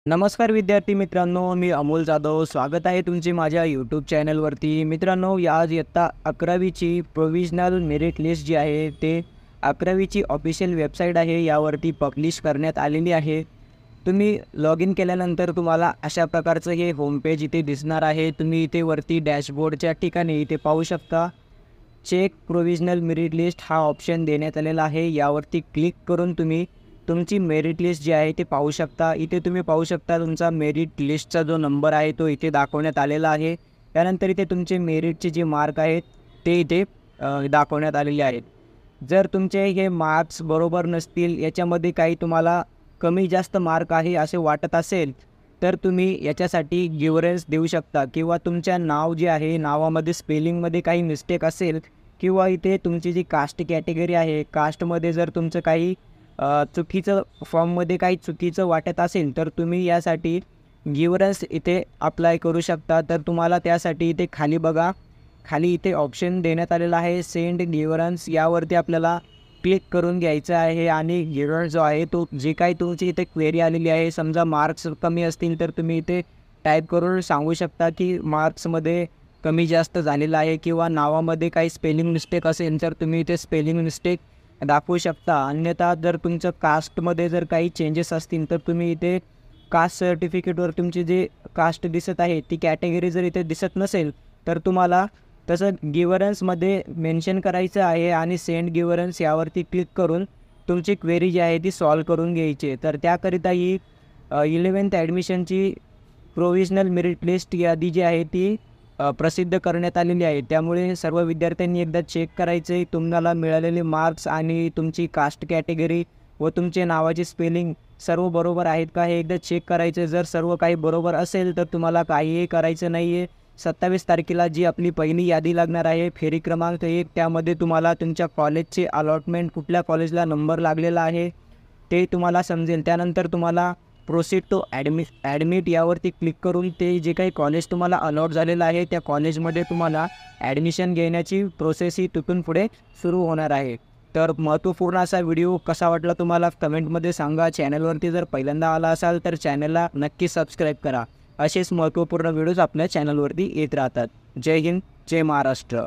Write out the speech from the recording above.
नमस्कार विद्यार्थी मित्रांनो, मी अमोल जाधव. स्वागत आहे तुमचे माझ्या यूट्यूब चॅनलवरती. मित्रांनो, आज इयत्ता 11वीची प्रोव्हिजनल मेरिट लिस्ट जी आहे ते 11वीची ऑफिशियल वेबसाईट आहे, यावरती पब्लिश करण्यात आलेली आहे. तुम्ही लॉग इन केल्यानंतर तुम्हाला अशा प्रकारचं हे होमपेज इथे दिसणार आहे. तुम्ही इथे वरती डॅशबोर्डच्या ठिकाणी इथे पाहू शकता. चेक प्रोव्हिजनल मेरिट लिस्ट हा ऑप्शन देण्यात आलेला आहे. यावरती क्लिक करून तुम्ही तुमची मेरिट लिस्ट जी आहे ते पाहू शकता. इथे तुम्ही पाहू शकता तुमचा मेरिट लिस्टचा जो नंबर आहे तो इथे दाखवण्यात आलेला आहे. त्यानंतर इथे तुमचे मेरिटचे जे मार्क आहेत ते इथे दाखवण्यात आलेले आहेत. जर तुमचे हे मार्क्स बरोबर नसतील, याच्यामध्ये काही तुम्हाला कमी जास्त मार्क आहे असे वाटत असेल, तर तुम्ही याच्यासाठी गिव्हरन्स देऊ शकता. किंवा तुमच्या नाव जे आहे, नावामध्ये स्पेलिंगमध्ये काही मिस्टेक असेल, किंवा इथे तुमची जी कास्ट कॅटेगरी आहे, कास्टमध्ये जर तुमचं काही चुकीचं फॉर्ममध्ये काही चुकीचं वाटत असेल, तर तुम्ही यासाठी गिव्हरन्स इथे अप्लाय करू शकता. तर तुम्हाला त्यासाठी इथे खाली बघा, खाली इथे ऑप्शन देण्यात आलेला आहे सेंड गिव्हरन्स. यावरती आपल्याला क्लिक करून घ्यायचं आहे आणि गिव्हरन्स जो आहे तो जे काही तुमची इथे क्वेरी आलेली आहे, समजा मार्क्स कमी असतील तर तुम्ही इथे टाईप करून सांगू शकता की मार्क्समध्ये कमी जास्त झालेलं आहे, किंवा नावामध्ये काही स्पेलिंग मिस्टेक असेल तर तुम्ही इथे स्पेलिंग मिस्टेक दाखवू शकता. अन्यथा जर तुमचं कास्टमध्ये जर काही चेंजेस असतील तर तुम्ही इथे कास्ट सर्टिफिकेटवर तुमची जे कास्ट दिसत आहे ती कॅटेगरी जर इथे दिसत नसेल, तर तुम्हाला तसं गिव्हरन्समध्ये मेन्शन करायचं आहे आणि सेंड गिव्हरन्स यावरती क्लिक करून तुमची क्वेरी जी आहे ती सॉल्व करून घ्यायची. तर त्याकरिता ही 11th ॲडमिशनची प्रोव्हिजनल मेरिट लिस्ट यादी जी आहे ती प्रसिद्ध करण्यात आलेली आहे. त्यामुळे सर्व विद्यार्थ्यांनी एकदा चेक करायचं आहे तुम्हाला मिळालेले मार्क्स आणि तुमची कास्ट कॅटेगरी व तुमचे नावाचे स्पेलिंग सर्व बरोबर आहेत का, हे एकदा चेक करायचं. जर सर्व काही बरोबर असेल तर तुम्हाला काहीही करायचं नाही आहे. 27 तारखेला जी आपली पहिली यादी लागणार आहे, फेरी क्रमांक 1, त्यामध्ये तुम्हाला तुमच्या कॉलेजचे अलॉटमेंट, कुठल्या कॉलेजला नंबर लागलेला आहे ते तुम्हाला समजेल. त्यानंतर तुम्हाला प्रोसीड टू ॲडमिट यावरती क्लिक करून ते जे काही कॉलेज तुम्हाला अलॉट झालेलं आहे त्या कॉलेजमध्ये तुम्हाला ॲडमिशन घेण्याची प्रोसेस ही तिथून पुढे सुरू होणार आहे. तर महत्त्वपूर्ण असा व्हिडिओ कसा वाटला तुम्हाला कमेंटमध्ये सांगा. चॅनलवरती जर पहिल्यांदा आला असाल तर चॅनलला नक्की सबस्क्राईब करा. असेच महत्त्वपूर्ण व्हिडिओज आपल्या चॅनलवरती येत राहतात. जय हिंद, जय महाराष्ट्र.